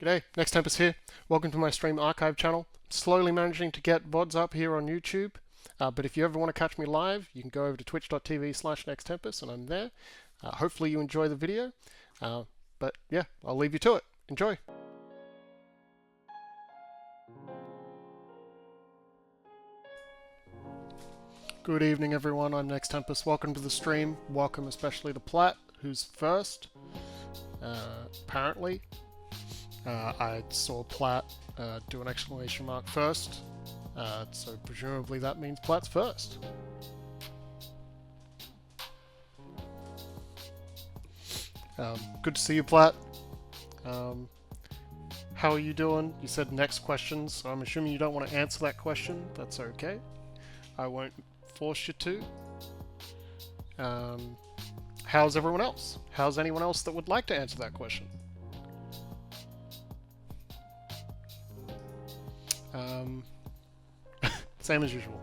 G'day, Nextempus here. Welcome to my stream archive channel. Slowly managing to get VODs up here on YouTube, but if you ever want to catch me live, you can go over to twitch.tv/Nextempus and I'm there. Hopefully you enjoy the video, but yeah, I'll leave you to it. Enjoy! Good evening everyone, I'm Nextempus. Welcome to the stream. Welcome especially to Platt, who's first, apparently. I saw Platt do an exclamation mark first, so presumably that means Platt's first. Good to see you, Platt. How are you doing? You said next questions, so I'm assuming you don't want to answer that question. That's okay. I won't force you to. How's everyone else? How's anyone else that would like to answer that question? Same as usual.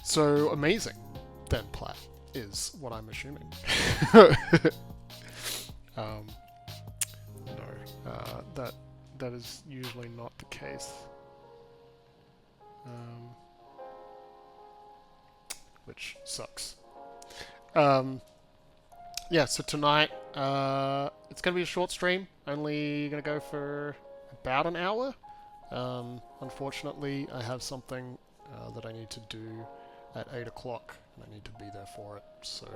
So amazing, then, Platt, is what I'm assuming. No, that is usually not the case. Which sucks. Yeah, so tonight, it's going to be a short stream, only going to go for about an hour. Unfortunately, I have something that I need to do at 8 o'clock, and I need to be there for it, so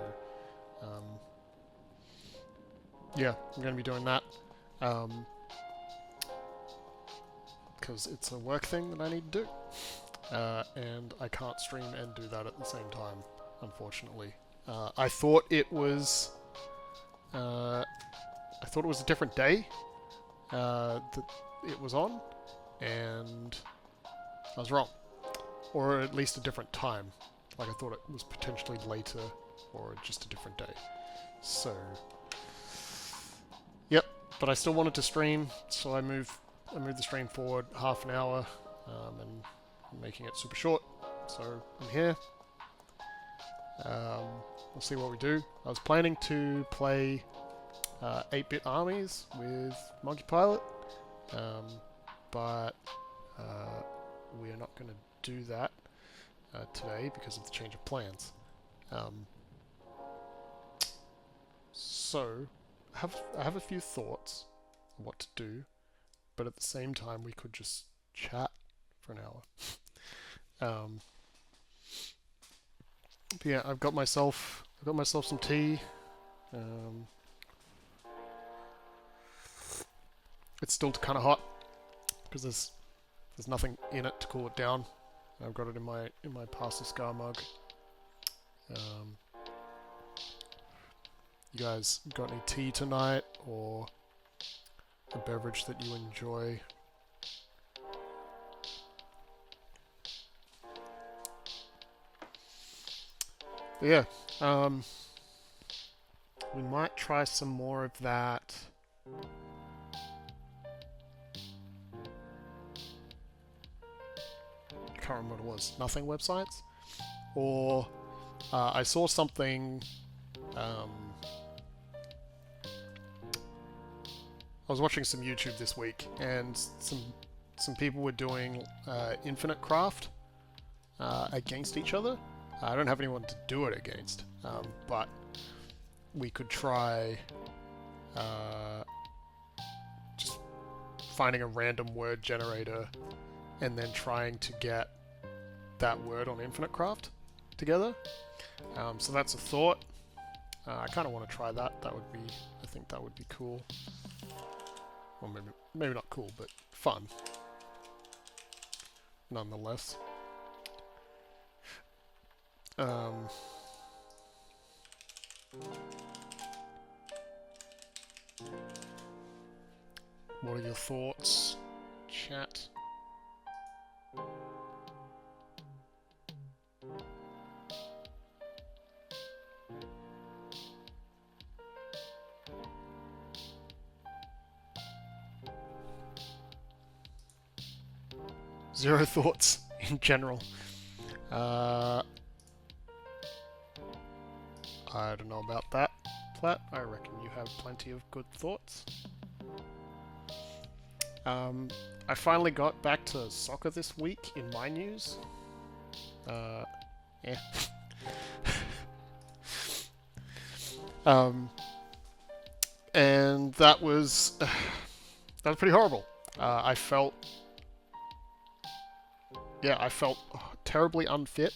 yeah, I'm going to be doing that, because it's a work thing that I need to do, and I can't stream and do that at the same time, unfortunately. I thought it was a different day that it was on, and I was wrong. Or at least a different time. Like, I thought it was potentially later, or just a different day. So, yep, but I still wanted to stream, so I moved the stream forward half an hour, and I'm making it super short. So, I'm here. We'll see what we do. I was planning to play 8-bit armies with Monkey Pilot, but we are not going to do that today because of the change of plans. So, I have a few thoughts on what to do, but at the same time we could just chat for an hour. But yeah, I've got myself some tea. It's still kind of hot because there's nothing in it to cool it down. I've got it in my Pasta Scar mug. You guys got any tea tonight, or a beverage that you enjoy? But yeah, we might try some more of that. I can't remember what it was. Nothing websites? Or I saw something. I was watching some YouTube this week, and some people were doing infinite craft against each other. I don't have anyone to do it against, but we could try just finding a random word generator and then trying to get that word on infinite craft together. So that's a thought. I kind of want to try that. I think that would be cool. Well, maybe not cool, but fun, nonetheless. What are your thoughts, chat? Zero thoughts in general. I don't know about that, Platt. I reckon you have plenty of good thoughts. I finally got back to soccer this week in my news. Yeah. And that was pretty horrible. I felt terribly unfit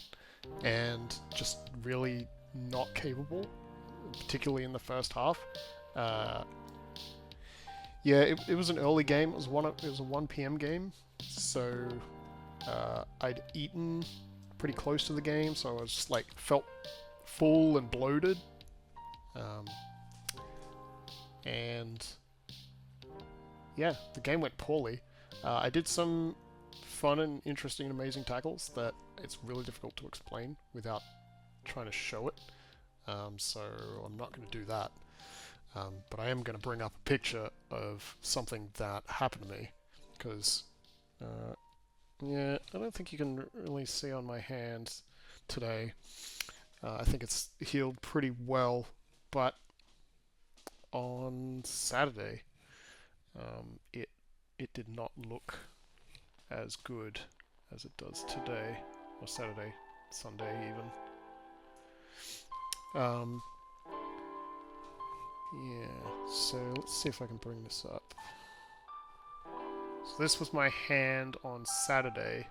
and just really not capable, particularly in the first half. Yeah, it was an early game. It was a 1 p.m. game, so I'd eaten pretty close to the game, so I was just like felt full and bloated. And yeah, the game went poorly. I did some fun and interesting and amazing tackles that it's really difficult to explain without trying to show it. So I'm not going to do that. But I am going to bring up a picture of something that happened to me, because yeah, I don't think you can really see on my hands today. I think it's healed pretty well, but on Saturday, it did not look as good as it does today, or Saturday, Sunday even. Yeah, so let's see if I can bring this up. So this was my hand on Saturday.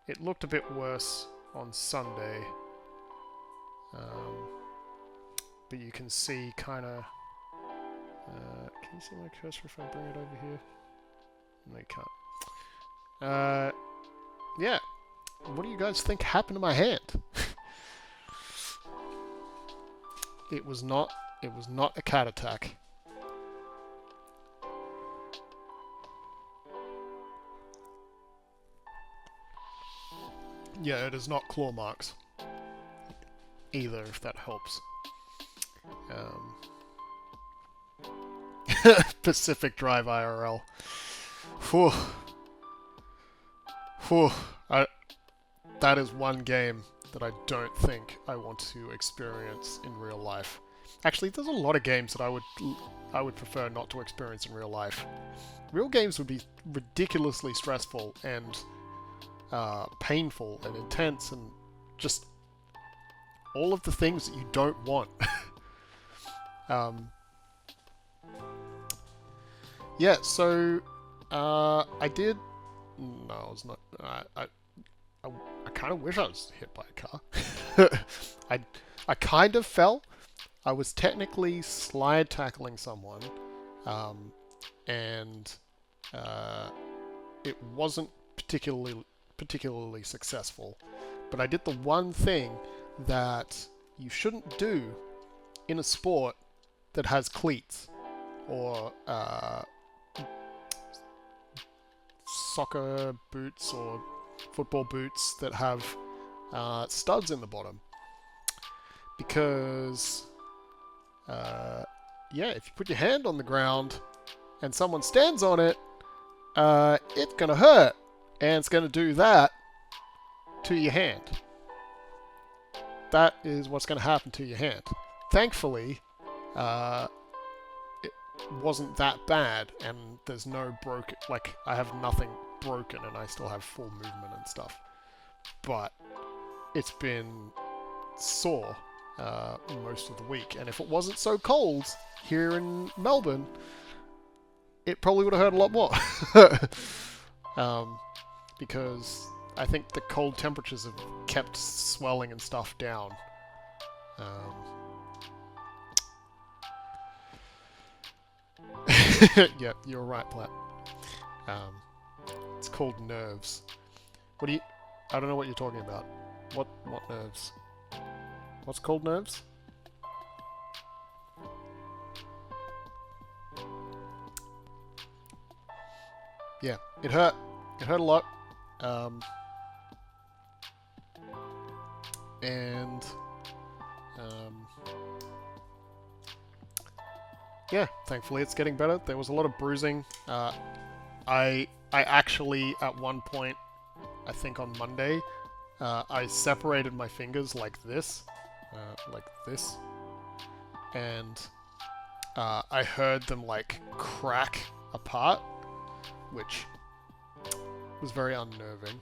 It looked a bit worse on Sunday. But you can see kind of... can you see my cursor if I bring it over here? No, you can't. Yeah. What do you guys think happened to my hand? It was not a cat attack. Yeah, it is not claw marks either, if that helps. Pacific Drive IRL. Whew. Whew. That is one game that I don't think I want to experience in real life. Actually, there's a lot of games that I would prefer not to experience in real life. Real games would be ridiculously stressful and painful and intense and just all of the things that you don't want. Yeah, so I did. No, I was not. I kind of wish I was hit by a car. I kind of fell. I was technically slide tackling someone, and it wasn't particularly successful. But I did the one thing that you shouldn't do in a sport that has cleats or soccer boots or football boots that have studs in the bottom. Because, yeah, if you put your hand on the ground and someone stands on it, it's going to hurt. And it's going to do that to your hand. That is what's going to happen to your hand. Thankfully, it wasn't that bad, and there's no broken... Like, I have nothing broken, and I still have full movement and stuff. But it's been sore most of the week, and if it wasn't so cold here in Melbourne, it probably would have hurt a lot more. Because I think the cold temperatures have kept swelling and stuff down. Yeah, you're right, Platt. It's called nerves. What do you... I don't know what you're talking about. What nerves? What's called nerves? Yeah, it hurt. It hurt a lot. And yeah, thankfully it's getting better. There was a lot of bruising. I actually at one point, I think on Monday, I separated my fingers like this, and I heard them like crack apart. which was very unnerving.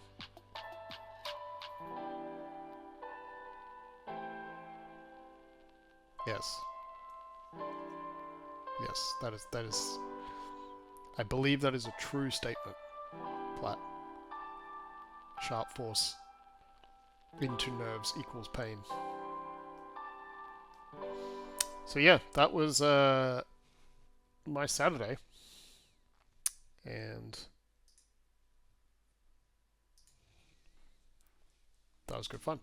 Yes. Yes, that is... I believe that is a true statement. Plat. Sharp force into nerves equals pain. So yeah, that was my Saturday. And that was good fun.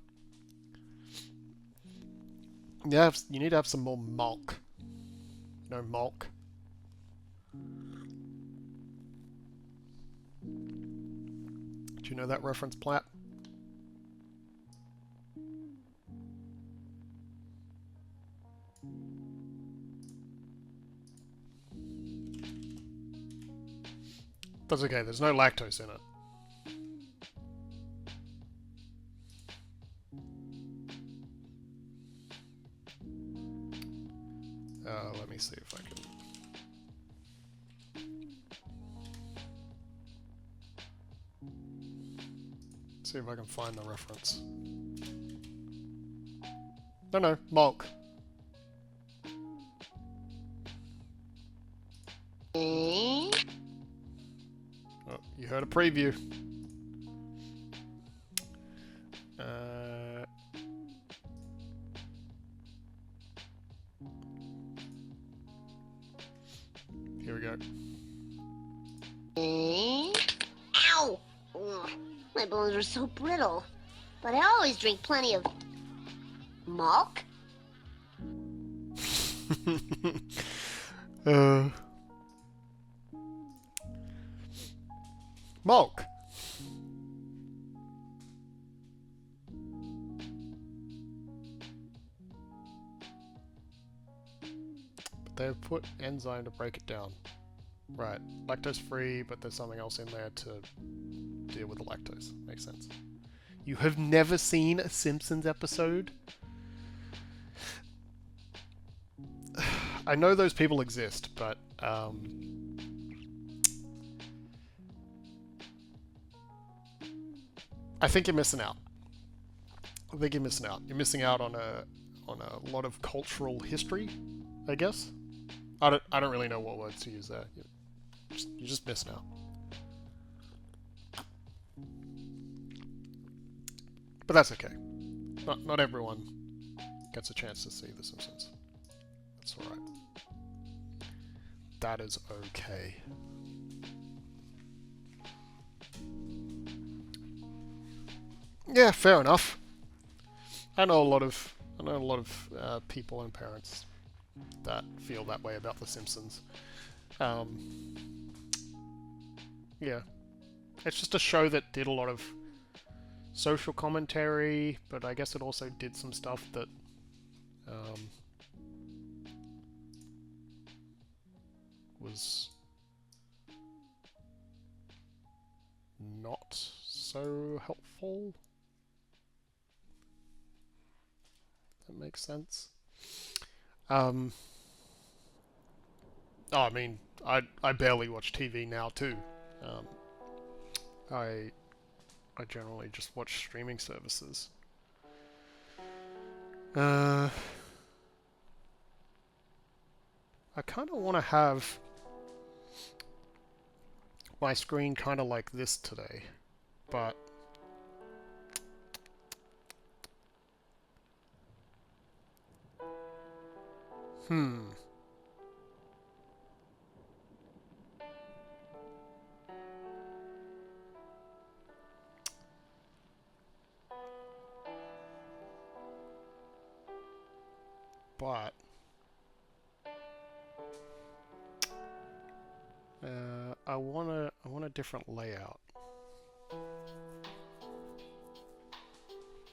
Yeah, you need to have some more milk. No milk. Do you know that reference, Platt? That's okay, there's no lactose in it. Let me see if I can... See if I can find the reference. No, milk. Oh, you heard a preview. Here we go. Ow! Ugh, my bones are so brittle. But I always drink plenty of... milk? Milk. But they've put enzyme to break it down. Right, lactose free, but there's something else in there to deal with the lactose. Makes sense. You have never seen a Simpsons episode? I know those people exist, but I think you're missing out. I think you're missing out. You're missing out on a lot of cultural history, I guess. I don't really know what words to use there. You're just missing out. But that's okay. Not everyone gets a chance to see The Simpsons. That's alright. That is okay. Yeah, fair enough. I know a lot of people and parents that feel that way about The Simpsons. Yeah, it's just a show that did a lot of social commentary, but I guess it also did some stuff that was not so helpful. That makes sense. Oh, I mean, I barely watch TV now too. I generally just watch streaming services. I kind of want to have my screen kind of like this today, but but I want a different layout,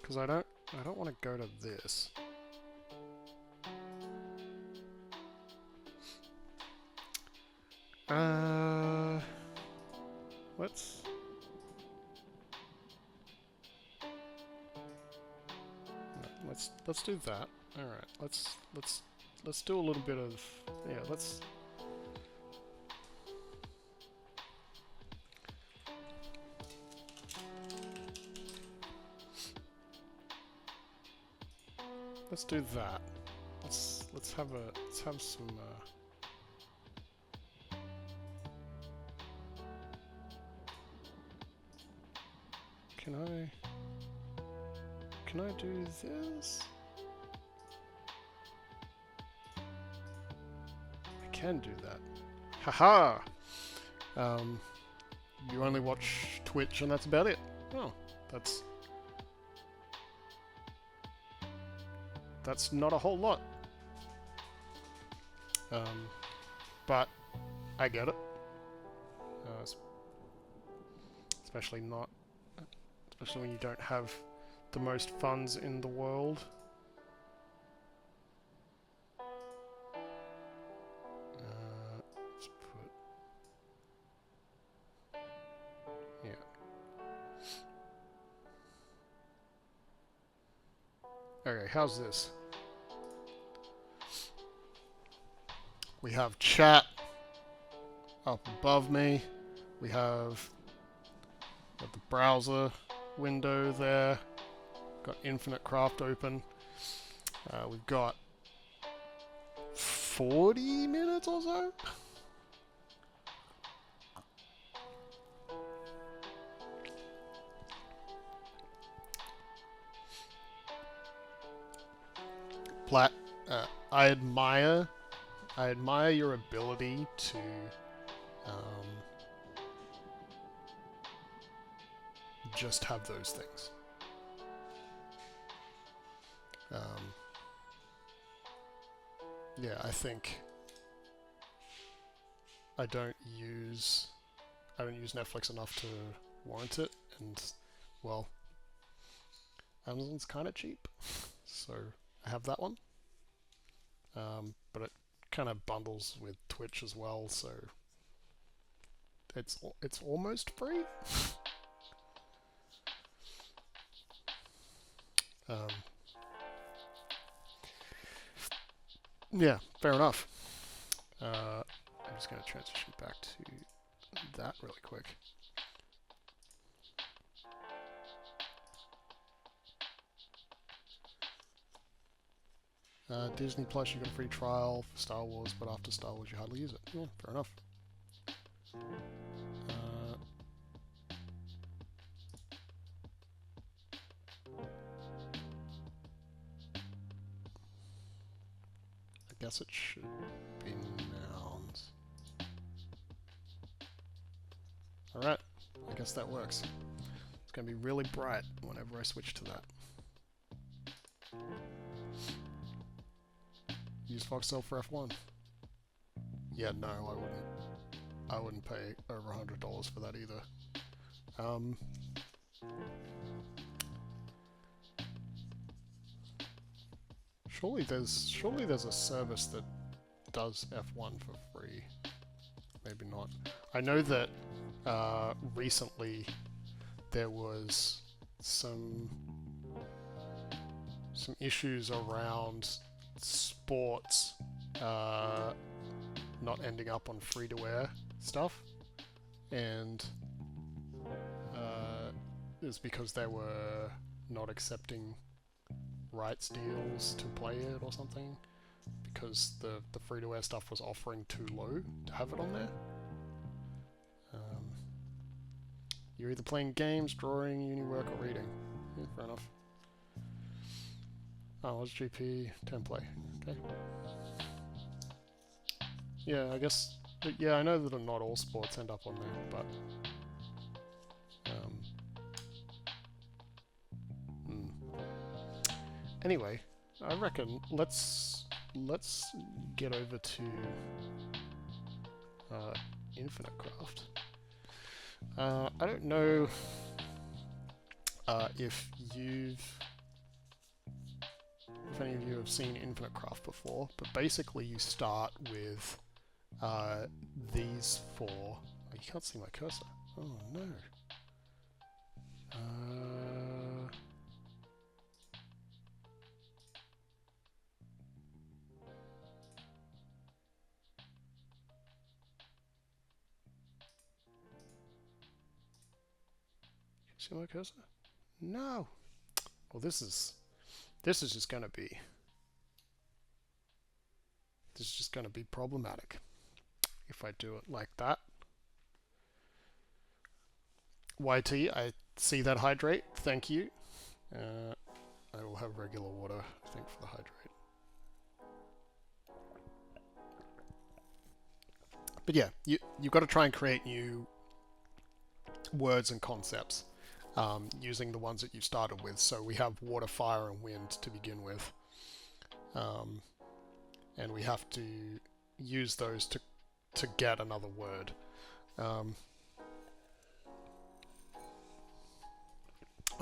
because I don't want to go to this. Let's do that. All right, let's do a little bit of, yeah, let's let's do that. Let's have some. Can I do this? I can do that. Haha! You only watch Twitch and that's about it. Oh, that's not a whole lot. But I get it. Especially when you don't have the most funds in the world. Let's put... yeah. Okay, how's this? We have chat up above me. We have the browser window there. Got Infinite Craft open. We've got 40 minutes or so. Plat, I admire your ability to just have those things. Yeah, I think I don't use Netflix enough to warrant it, and well, Amazon's kind of cheap, so I have that one. But it kind of bundles with Twitch as well, so it's almost free. Yeah, fair enough. I'm just going to transition back to that really quick. Disney Plus, you got a free trial for Star Wars, but after Star Wars you hardly use it. Yeah, fair enough. I guess it should be nouns. Alright, I guess that works. It's going to be really bright whenever I switch to that. Use Foxtel for F1. Yeah, no, I wouldn't pay over $100 for that either. Surely there's a service that does F1 for free. Maybe not. I know that recently there was some issues around sports not ending up on free-to-air stuff, and it's because they were not accepting rights deals to play it or something, because the free-to-air stuff was offering too low to have it on there. You're either playing games, drawing, uni work, or reading. Yeah, fair enough. Oh, it's GP, 10 play. Okay. Yeah, I guess... yeah, I know that not all sports end up on there, but... Anyway, I reckon let's get over to Infinite Craft. I don't know if any of you have seen Infinite Craft before, but basically you start with these four. Oh, you can't see my cursor. Oh no. See my cursor? No. Well, this is just gonna be this is just going to be problematic if I do it like that. YT, I see that hydrate. Thank you. I will have regular water, I think, for the hydrate. But yeah, you've got to try and create new words and concepts using the ones that you started with. So we have water, fire, and wind to begin with. And we have to use those to get another word. Oh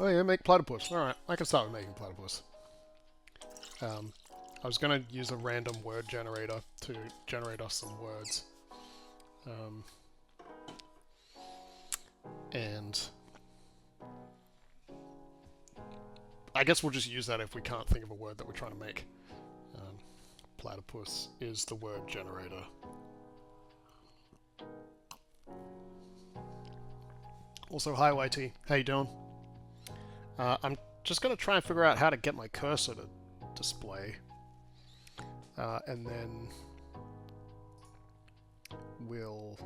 yeah, make platypus. Alright, I can start with making platypus. I was going to use a random word generator to generate us some words. And I guess we'll just use that if we can't think of a word that we're trying to make. Platypus is the word generator. Also, hi YT, how you doing? I'm just going to try and figure out how to get my cursor to display. And then we'll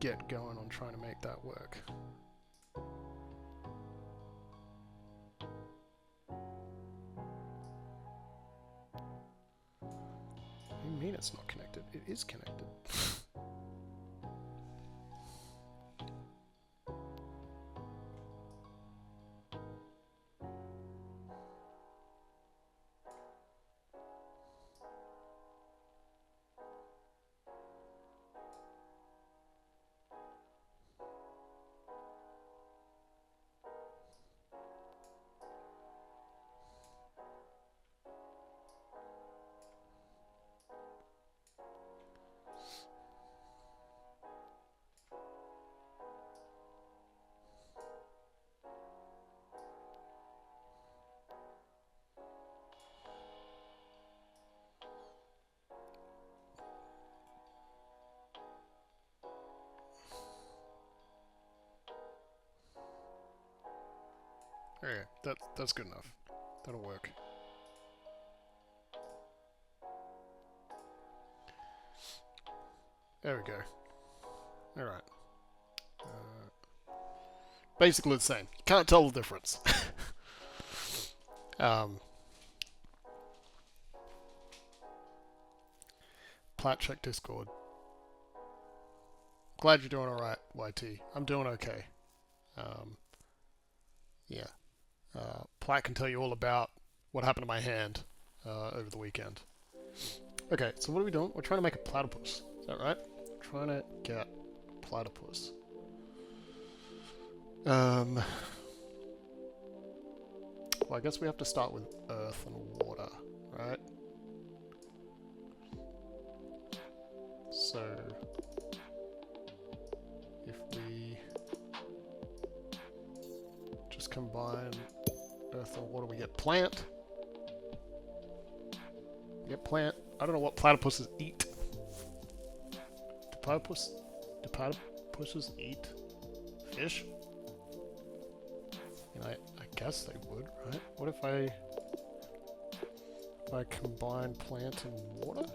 get going on trying to make that work. What do you mean it's not connected? It is connected. Okay, that's good enough. That'll work. There we go. Alright. Basically the same. Can't tell the difference. Plat check Discord. Glad you're doing alright, YT. I'm doing okay. Yeah. Plat can tell you all about what happened to my hand over the weekend. Okay, so what are we doing? We're trying to make a platypus. Is that right? We're trying to get platypus. Well, I guess we have to start with earth and water, right? So, if we just combine earth and water, we get plant. We get plant. I don't know what platypuses eat. Do platypuses eat fish? I guess they would, right? What if I combine plant and water?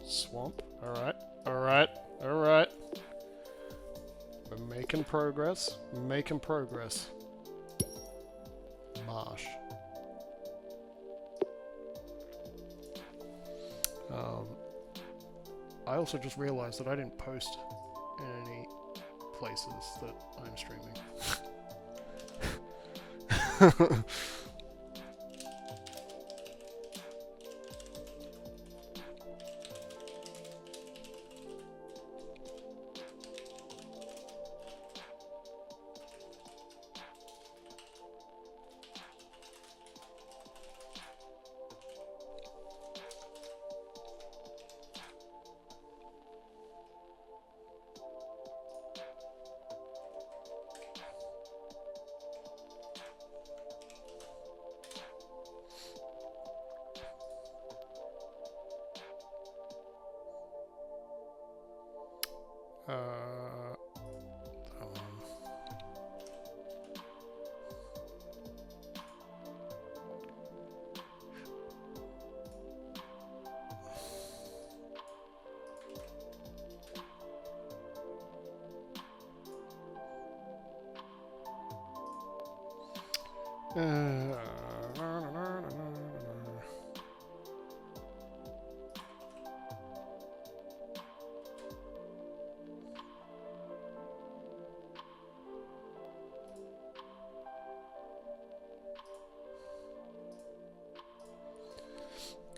Swamp. Alright. Alright. Alright. We're making progress. We're making progress. Marsh. I also just realized that I didn't post in any places that I'm streaming.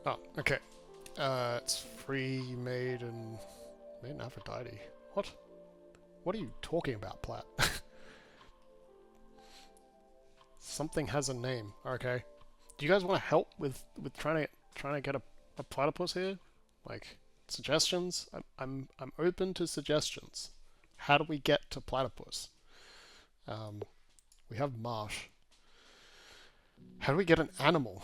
Oh, okay. It's free, made in Aphrodite. What? What are you talking about, Platt? Something has a name. Okay. Do you guys want to help with trying to get a platypus here? Like suggestions? I'm open to suggestions. How do we get to platypus? We have marsh. How do we get an animal?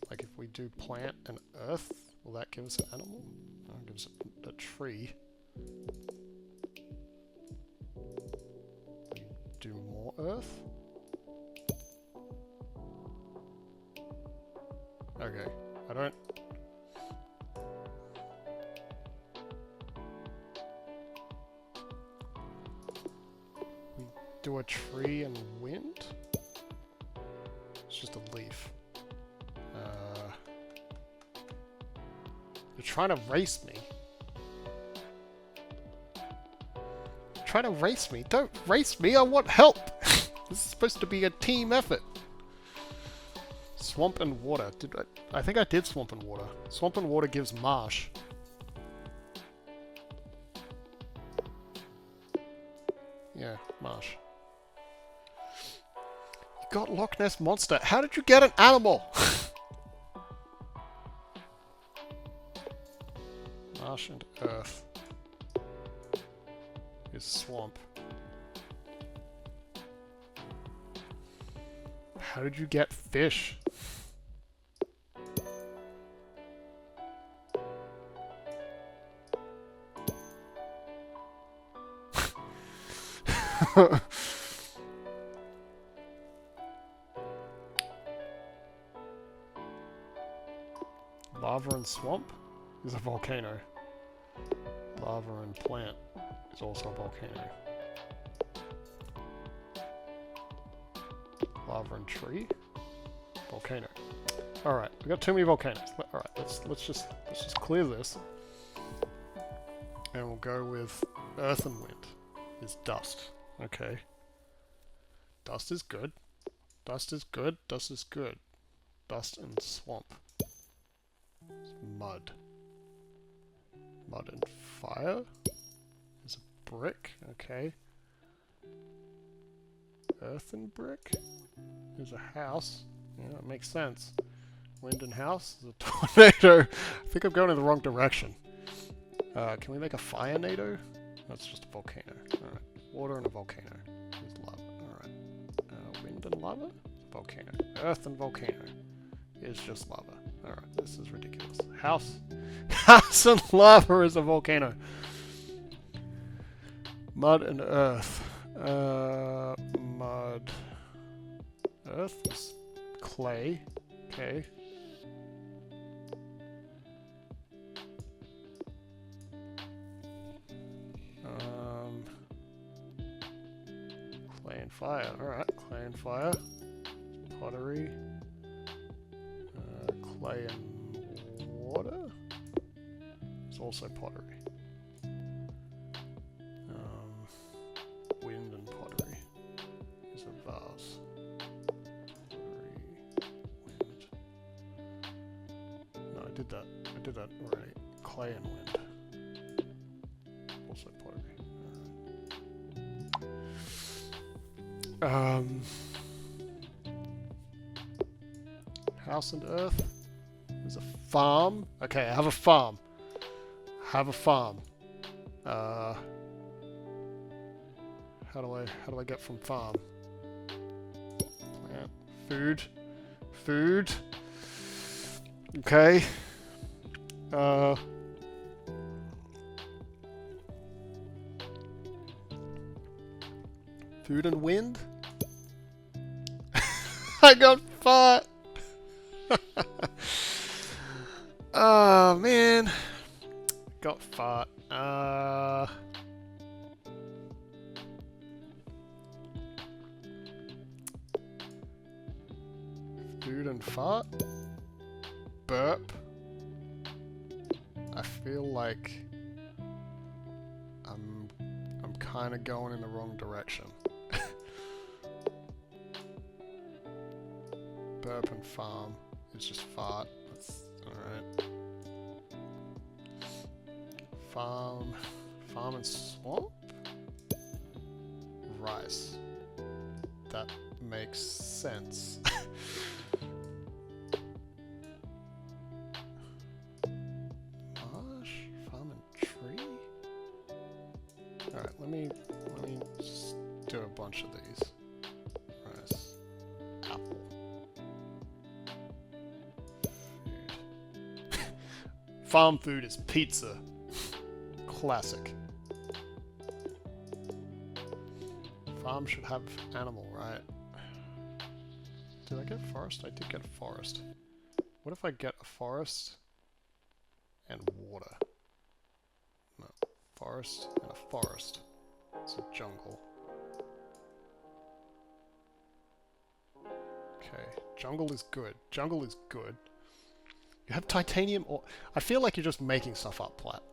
Like if we do plant and earth, will that give us an animal? No, it gives us a tree. We do more earth. Okay, I don't. We do a tree and wind. It's just a leaf. You're trying to race me. You're trying to race me. Don't race me. I want help. This is supposed to be a team effort. Swamp and water. I think I did swamp and water. Swamp and water gives marsh. Yeah, marsh. You got Loch Ness Monster. How did you get an animal? Marsh and earth is swamp. How did you get fish? Lava and swamp is a volcano. Lava and plant is also a volcano. Lava and tree, volcano. All right, we got too many volcanoes. All right, let's just clear this, and we'll go with earth and wind. Is dust. Okay. Dust is good. Dust is good. Dust is good. Dust and swamp. It's mud. Mud and fire is a brick. Okay. Earth and brick is a house. Yeah, that makes sense. Wind and house is a tornado. I think I'm going in the wrong direction. Can we make a fire-nado? That's just a volcano. Alright. Water and a volcano. Is lava. Alright. Wind and lava? Volcano. Earth and volcano is just lava. Alright, this is ridiculous. House. House and lava is a volcano. Mud and earth. Mud. Earth is clay. Okay. Clay and fire. Alright, clay and fire. Pottery. Clay and water. It's also pottery. Wind and pottery is a vase. Pottery, wind. No, I did that. I did that already. Clay and wind. Also pottery. House and earth. There's a farm. Okay, I have a farm. Have a farm. How do I get from farm? Plant. Food. Food. Okay. Food and wind? I got fart! Oh man. Got fart. Food and fart. Burp. I feel like I'm kind of going in the wrong direction. Burp and farm is just fart. That's alright. Farm and swamp? Rice. That makes sense. Marsh? Farm and tree? Alright, let me just do a bunch of these. Rice. Apple. Food. Farm food is pizza. Classic. Farm should have animal, right? Did I get forest? I did get a forest. What if I get a forest and water? No. Forest and a forest. It's a jungle. Okay. Jungle is good. Jungle is good. You have titanium or... I feel like you're just making stuff up, Plat.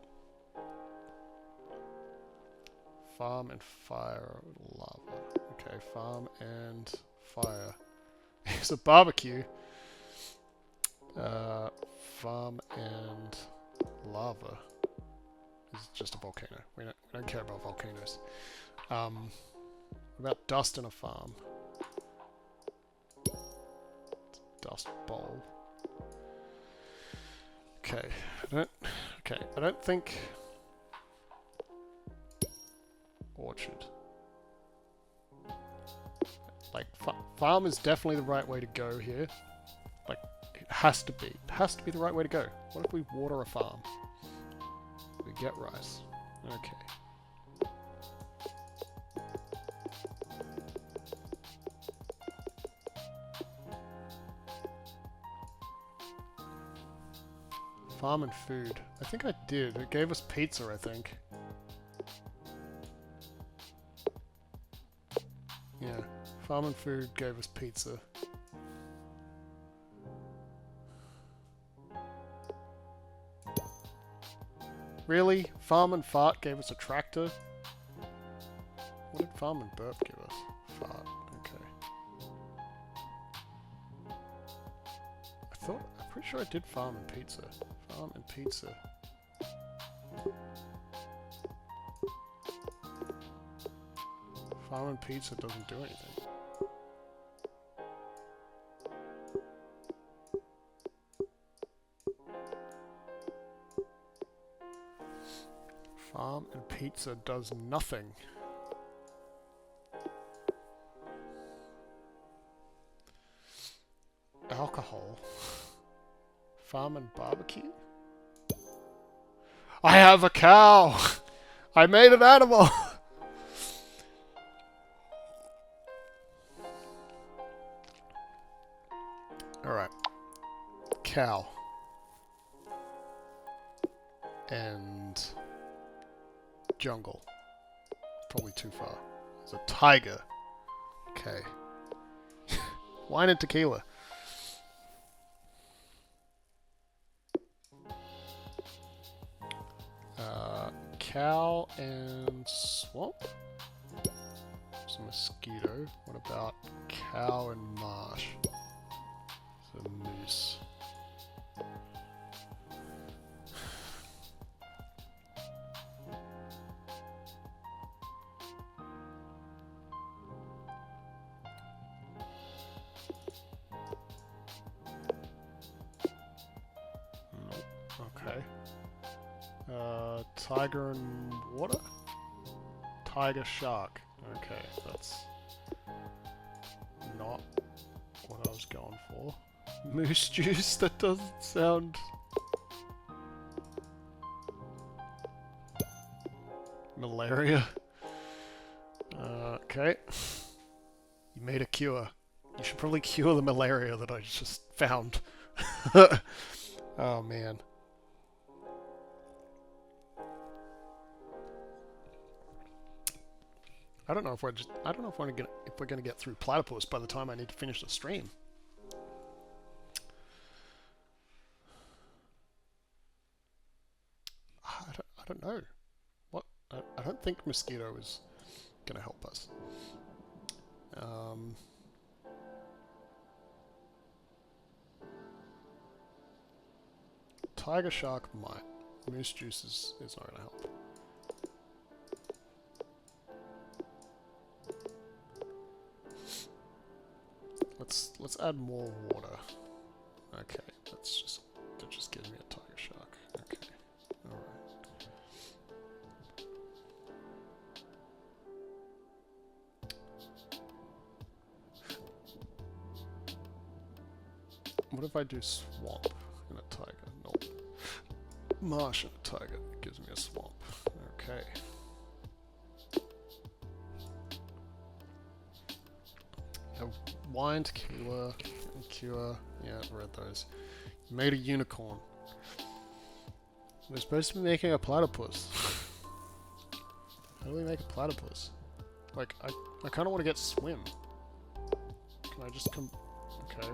Farm and fire lava. Okay, farm and fire. It's a barbecue. Farm and lava is just a volcano. We don't care about volcanoes. What about dust in a farm? Dust bowl. Okay, I don't think orchard. Like, farm is definitely the right way to go here. Like, it has to be. It has to be the right way to go. What if we water a farm? We get rice. Okay. Farm and food. I think I did. It gave us pizza, I think. Yeah. Farm and food gave us pizza. Really? Farm and fart gave us a tractor? What did farm and burp give us? Fart. Okay. I'm pretty sure I did farm and pizza. Farm and pizza. Farm and pizza doesn't do anything. Farm and pizza does nothing. Alcohol. Farm and barbecue? I have a cow! I made an animal! Alright. Cow. And... jungle. Probably too far. There's a tiger. Okay. Wine and tequila. Cow and swamp? There's a mosquito. What about cow and marsh? There's a moose. Okay. Tiger and water? Tiger shark. Okay, that's not what I was going for. Moose juice? That doesn't sound... Malaria? Okay. You made a cure. You should probably cure the malaria that I just found. Oh man. I don't know if we're gonna get through platypus by the time I need to finish the stream. don't know. What? I don't think mosquito is gonna help us. Tiger shark might. Moose juice is not gonna help. Let's add more water. Okay, that just gives me a tiger shark. Okay, all right. What if I do swamp and a tiger? Nope. Marsh and a tiger. It gives me a swamp. Okay. Wine, tequila, cure. Yeah, I've read those. Made a unicorn. We're supposed to be making a platypus. How do we make a platypus? Like, I kind of want to get swim. Can I just come... Okay.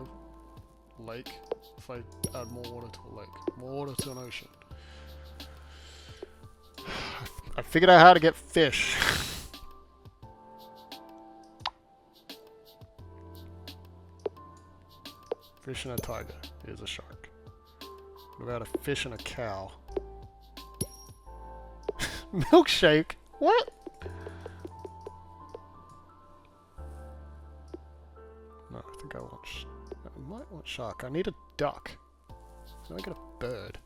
Lake. If I add more water to a lake. More water to an ocean. I figured out how to get fish. Fish and a tiger. Here's a shark. What about a fish and a cow? Milkshake? What? No, I think I might want shark. I need a duck. Can I get a bird?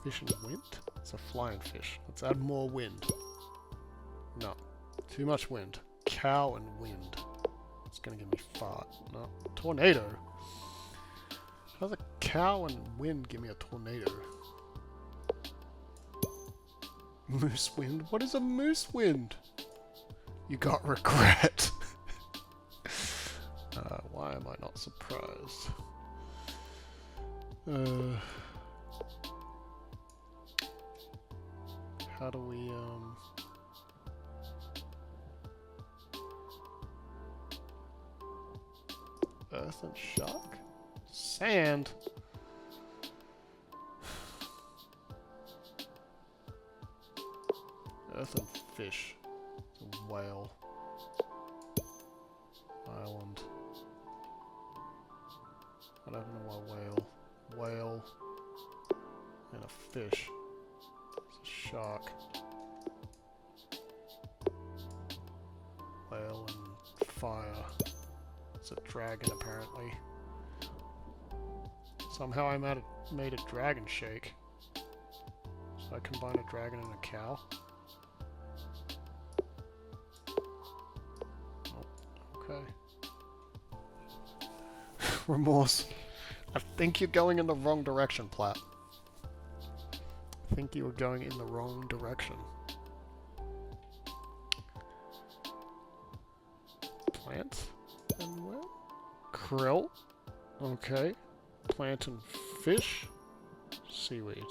Fish and wind? It's a flying fish. Let's add more wind. No. Too much wind. Cow and wind. It's gonna give me fart. No. Tornado? How does a cow and wind give me a tornado? Moose wind? What is a moose wind? You got regret. Why am I not surprised? How do we, Earth and shark? Sand? Earth and fish. It's a whale. Island. I don't know why whale. Whale. And a fish. It's a shark. Whale and fire. It's a dragon apparently. Somehow I made a dragon shake. So I combine a dragon and a cow. Oh, okay. Remorse. I think you're going in the wrong direction, Platt. I think you were going in the wrong direction. Plant and well? Krill. Okay. Plant and fish. Seaweed.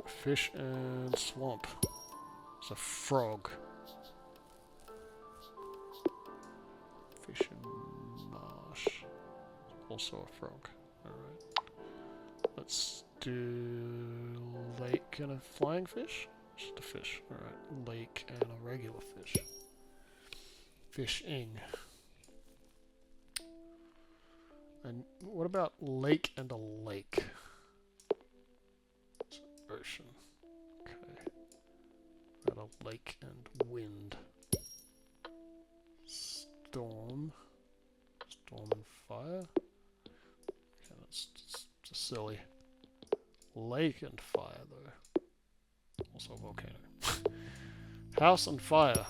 Fish and swamp. It's a frog. Fish and marsh. Also a frog. Alright. Let's do lake and a flying fish? Just a fish. Alright. Lake and a regular fish. Fishing. And what about lake and a lake? It's an ocean. Okay. What about a lake and wind? Storm. Storm and fire? Okay, that's just silly. Lake and fire, though. Also a volcano. House and fire.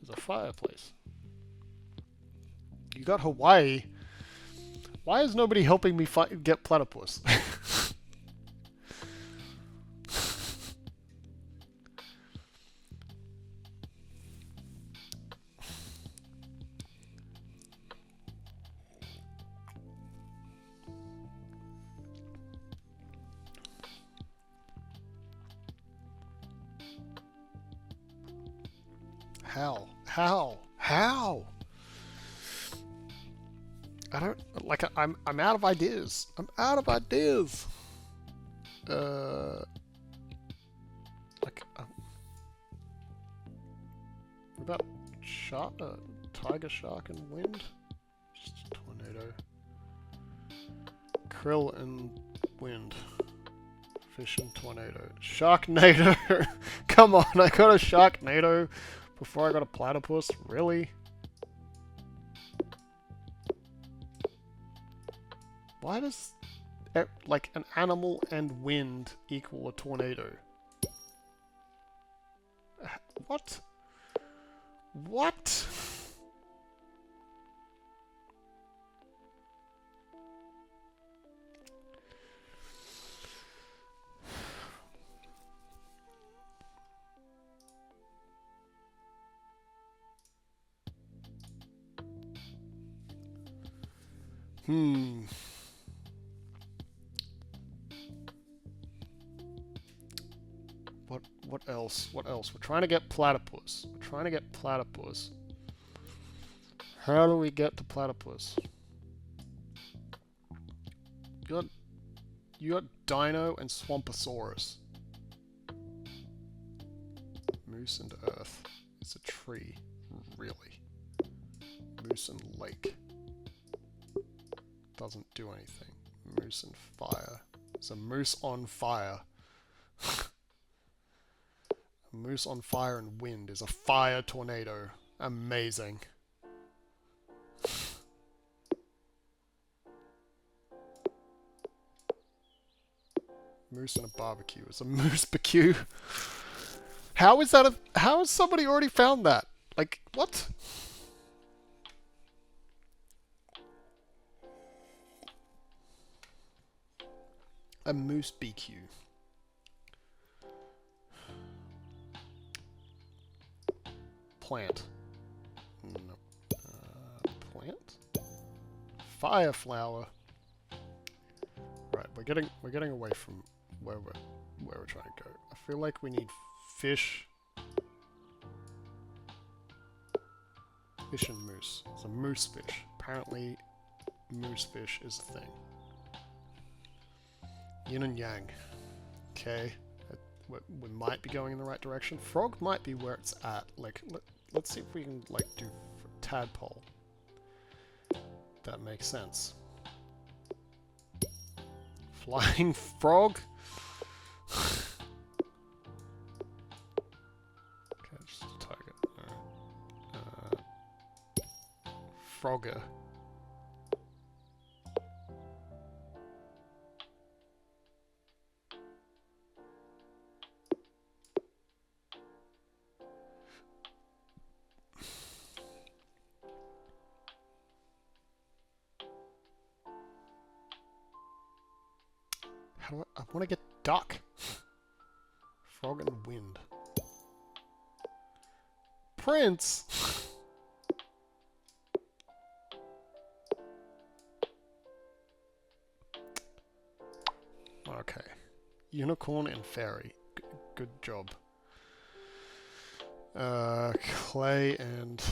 There's a fireplace. You got Hawaii. Why is nobody helping me get platypus? How? How? How? I don't like. I'm out of ideas. I'm out of ideas. Like, what about shark? Tiger, shark, and wind. Just tornado. Krill and wind. Fish and tornado. Sharknado! Come on, I got a Sharknado before I got a platypus? Really? Why does, like, an animal and wind equal a tornado? What? What? What else? What else? We're trying to get platypus. We're trying to get platypus. How do we get to platypus? You got Dino and Swamposaurus. Moose and Earth. It's a tree. Really. Moose and Lake. Doesn't do anything. Moose and Fire. It's a moose on fire. A moose on fire and wind is a fire tornado. Amazing. Moose and a barbecue is a moose-barbecue. How is that how has somebody already found that? Like, what? A moose-BQ. Plant. No. Plant? Fire flower. Right, we're getting away from where we're trying to go. I feel like we need fish. Fish and moose. It's a moose fish. Apparently, moose fish is a thing. Yin and yang. Okay. We might be going in the right direction. Frog might be where it's at. Like, let's see if we can, like, do tadpole. That makes sense. Flying frog? Okay, just a target. Alright. Frogger. How do I want to get duck. Frog and wind. Prince! Okay. Unicorn and fairy. Good job. Clay and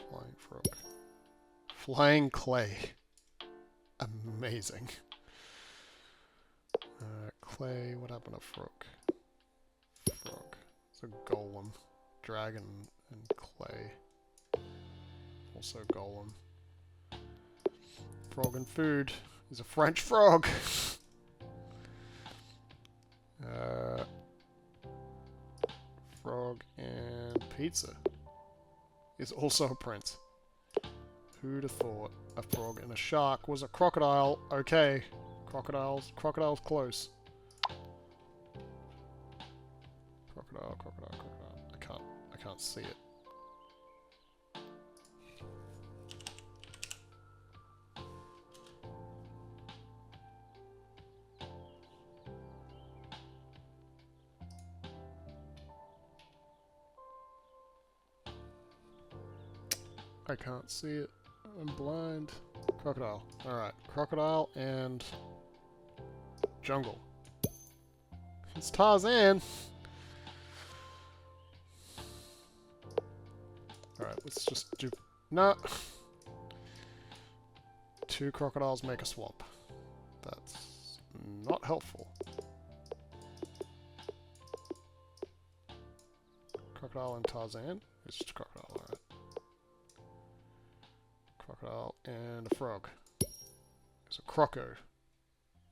flying frog. Flying clay. Amazing. Clay, what happened to frog? Frog. It's a golem. Dragon and clay. Also golem. Frog and food. He's a French frog! Frog and pizza. Is also a prince. Who'd have thought a frog and a shark was a crocodile? Okay. Crocodiles close. Crocodile. I can't see it. I can't see it. I'm blind. Crocodile. Alright. Crocodile and jungle. It's Tarzan! Alright, let's just do... No! 2 crocodiles make a swamp. That's not helpful. Crocodile and Tarzan? It's just a crocodile, alright. Crocodile and a frog. There's a croco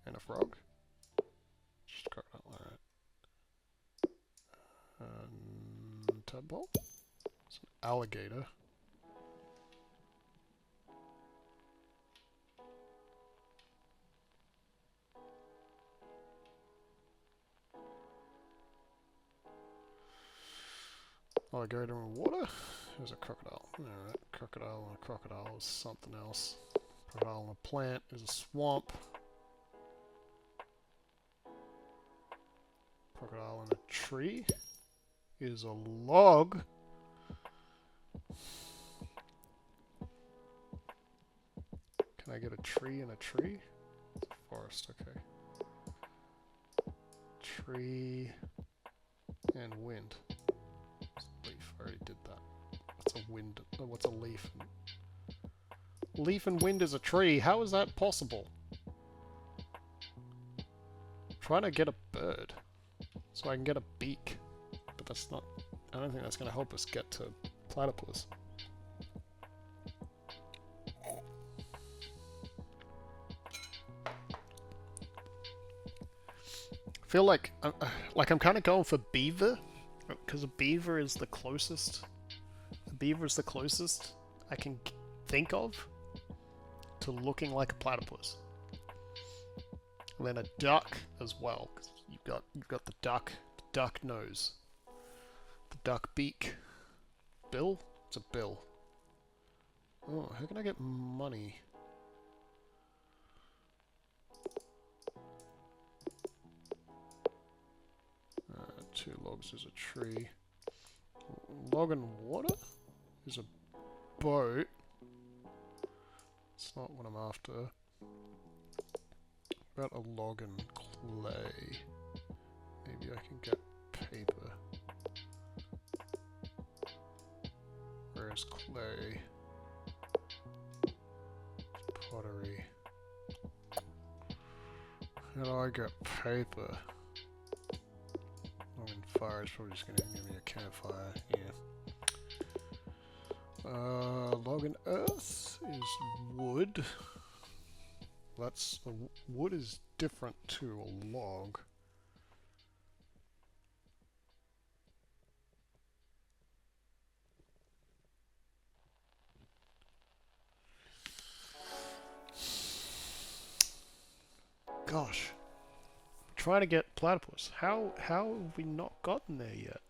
and a frog. Just a crocodile, alright. Tadpole? It's an alligator. Alligator in water? There's a crocodile. Alright, crocodile and a crocodile is something else. Crocodile and a plant is a swamp. Crocodile and a tree is a log. Can I get a tree and a tree? It's a forest, okay. Tree and wind. Leaf, I already did that. What's a wind? Oh, what's a leaf? Leaf and wind is a tree. How is that possible? I'm trying to get a bird so I can get a beak, but that's not. I don't think that's going to help us get to platypus. I feel like I'm kind of going for beaver. Because a beaver is the closest. A beaver is the closest I can think of to looking like a platypus. And then a duck as well. Cause you've got the duck nose, the duck beak, bill. It's a bill. Oh, how can I get money? Two logs is a tree. Log and water is a boat. It's not what I'm after. About a log and clay. Maybe I can get paper. Where's clay? Pottery. How do I get paper? Fire is probably just going to give me a campfire, yeah. Log and earth is wood. Wood is different to a log. Gosh. Trying to get platypus. How have we not gotten there yet?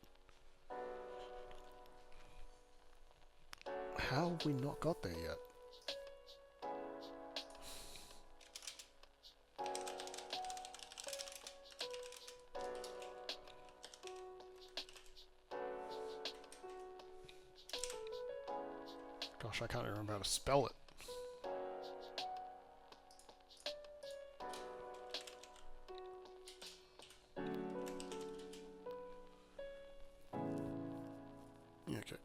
How have we not got there yet? Gosh, I can't even remember how to spell it. Okay.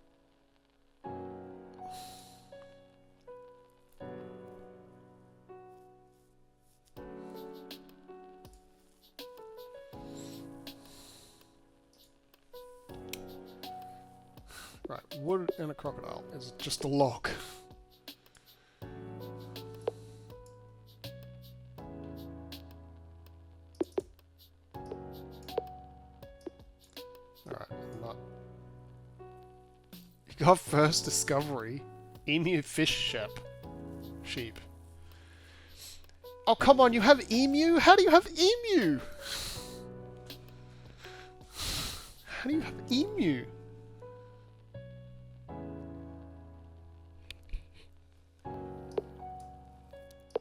Right, wood and a crocodile is just a log. Alright, I'm not... You got first discovery. Emu fish sheep. Oh, come on, you have emu? How do you have emu? How do you have emu?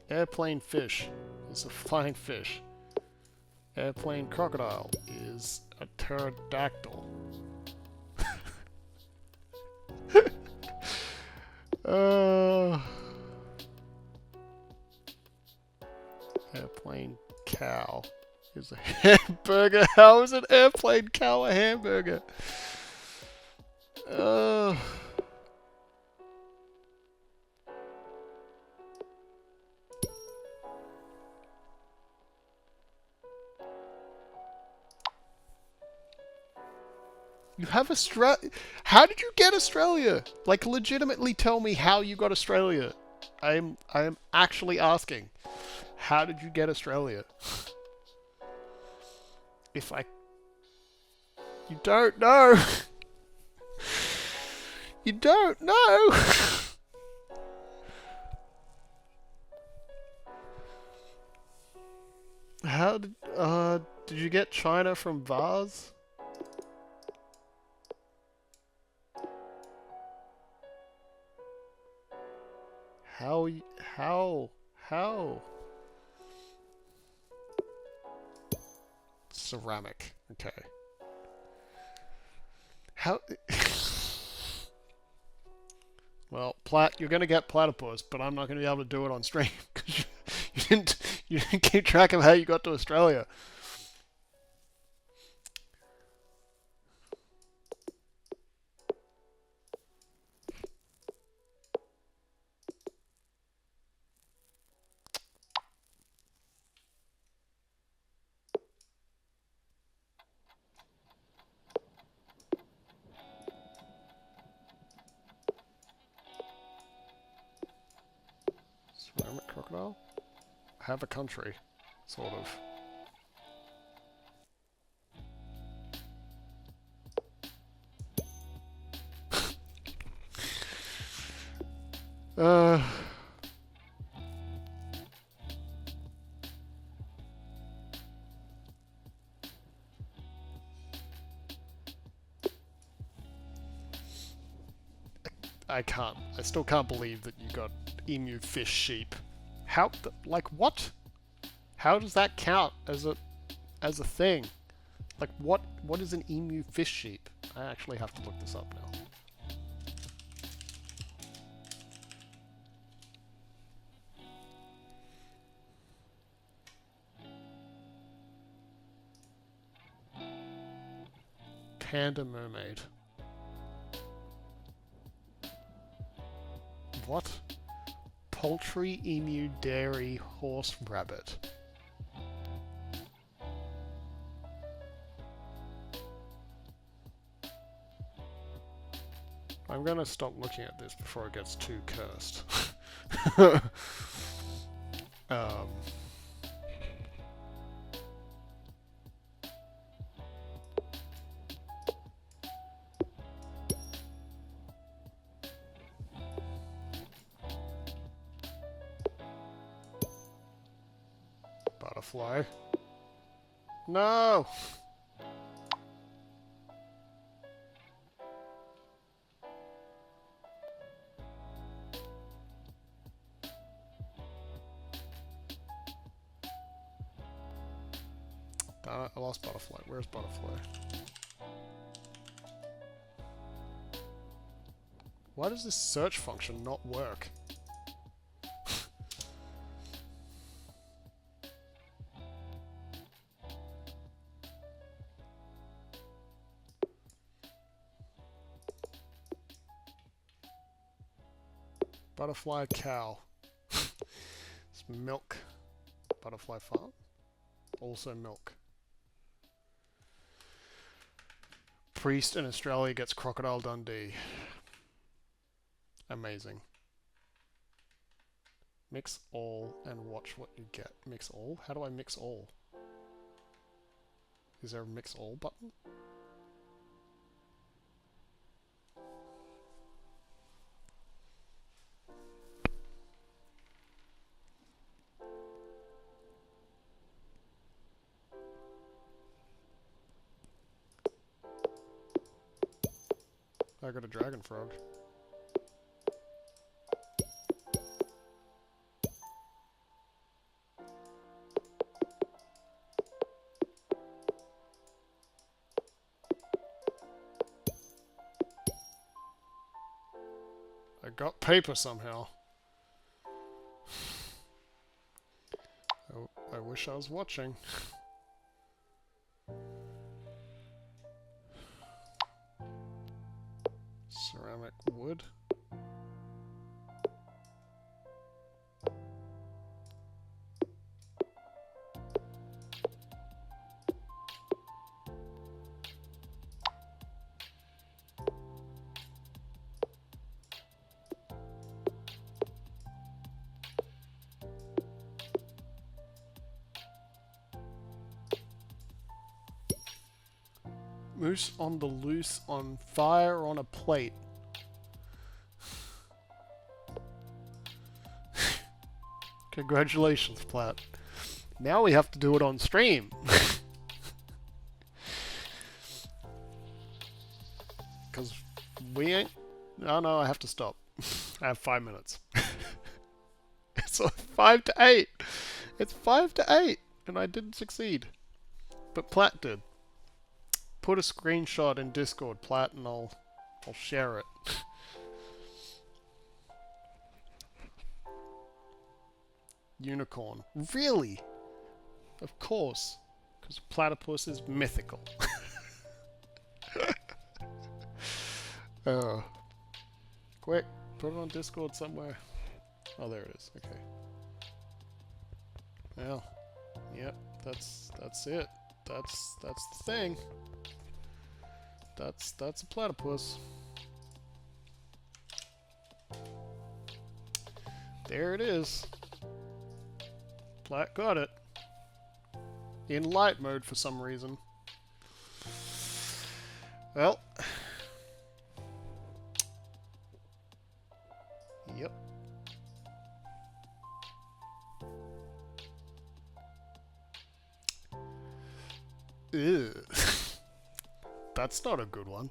Airplane fish is a flying fish. Airplane crocodile is a pterodactyl. Airplane cow is a hamburger. How is an airplane cow a hamburger? You have Australia. How did you get Australia? Like, legitimately tell me how you got Australia. I am actually asking. How did you get Australia? If I... You don't know. You don't know. How did you get China from Vase? How? How? Ceramic. Okay. How? Well, you're gonna get platypus, but I'm not gonna be able to do it on stream because you didn't keep track of how you got to Australia. Ceramic crocodile? Have a country, sort of. Uh, I can't. I still can't believe that you got emu, fish, sheep. How? Like what? How does that count as a thing? Like what? What is an emu, fish, sheep? I actually have to look this up now. Panda mermaid. What? Poultry, emu, dairy, horse, rabbit. I'm gonna stop looking at this before it gets too cursed. um, Butterfly. No! Darn it, I lost Butterfly. Where's Butterfly? Why does this search function not work? Butterfly cow. It's milk. Butterfly farm. Also milk. Priest in Australia gets Crocodile Dundee. Amazing. Mix all and watch what you get. Mix all? How do I mix all? Is there a mix all button? I got a dragon frog. I got paper somehow. I wish I was watching. Ceramic wood. Moose on the loose, on fire, on a plate. Congratulations, Platt. Now we have to do it on stream. Because we ain't... Oh no, I have to stop. I have 5 minutes. It's 5 to 8. It's 5 to 8, and I didn't succeed. But Platt did. Put a screenshot in Discord, Platt, and I'll share it. Unicorn. Really? Of course. Because platypus is mythical. Quick, put it on Discord somewhere. Oh, there it is. Okay. Well, yep, that's it. That's the thing. That's a platypus. There it is. Platt got it. In light mode for some reason. Well. Yep. Ew. That's not a good one.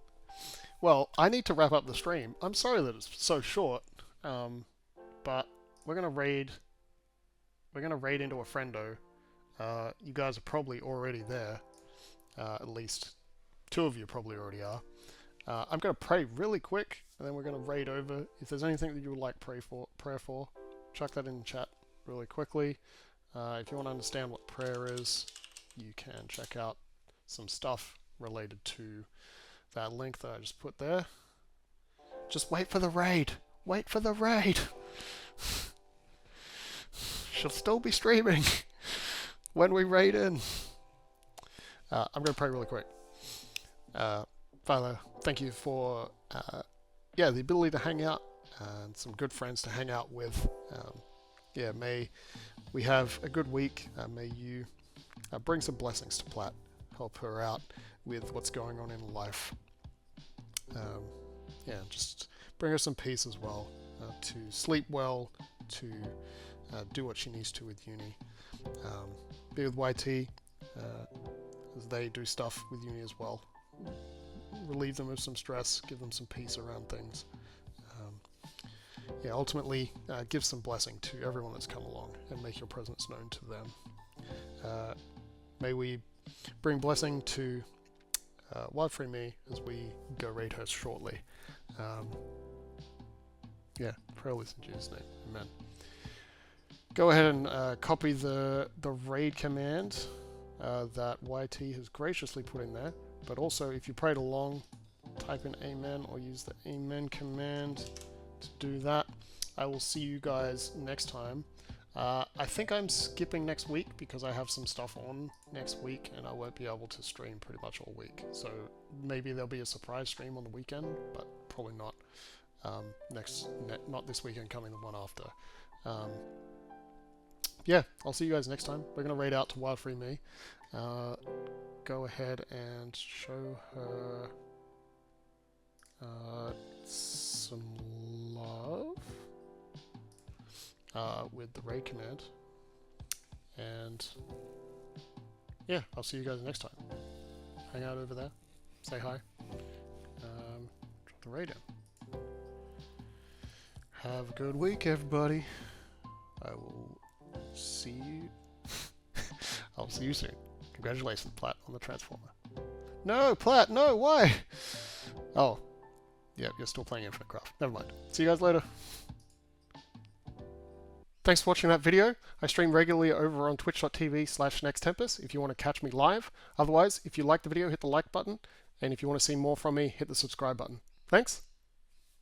Well, I need to wrap up the stream. I'm sorry that it's so short, but we're gonna raid. We're gonna raid into a friendo. You guys are probably already there. At least 2 of you probably already are. I'm gonna pray really quick, and then we're gonna raid over. If there's anything that you would like prayer for, chuck that in the chat really quickly. If you want to understand what prayer is, you can check out some stuff related to that link that I just put there. Just wait for the raid. Wait for the raid. She'll still be streaming when we raid in. I'm going to pray really quick. Father, thank you for the ability to hang out and some good friends to hang out with. May we have a good week. May you bring some blessings to Platt. Help her out with what's going on in life. Just bring her some peace as well. To sleep well, to do what she needs to with uni. Be with YT as they do stuff with uni as well. Relieve them of some stress, give them some peace around things. Ultimately, give some blessing to everyone that's come along and make your presence known to them. May we bring blessing to Wild Free Me as we go raid her shortly. Pray all this in Jesus' name. Amen. Go ahead and copy the raid command that YT has graciously put in there. But also, if you prayed along, type in Amen or use the Amen command to do that. I will see you guys next time. I think I'm skipping next week because I have some stuff on next week and I won't be able to stream pretty much all week. So maybe there'll be a surprise stream on the weekend, but probably not not this weekend, coming the one after. I'll see you guys next time. We're going to raid out to Wild Free Me. Go ahead and show her some love with the raid command. And I'll see you guys next time. Hang out over there. Say hi. Drop the raid in. Have a good week, everybody. I will see you. I'll see you soon. Congratulations, Platt, on the Transformer. No, Platt, no, why? Oh. Yeah, you're still playing Infinite Craft. Never mind. See you guys later. Thanks for watching that video. I stream regularly over on twitch.tv/Nextempus if you want to catch me live. Otherwise, if you like the video, hit the like button. And if you want to see more from me, hit the subscribe button. Thanks.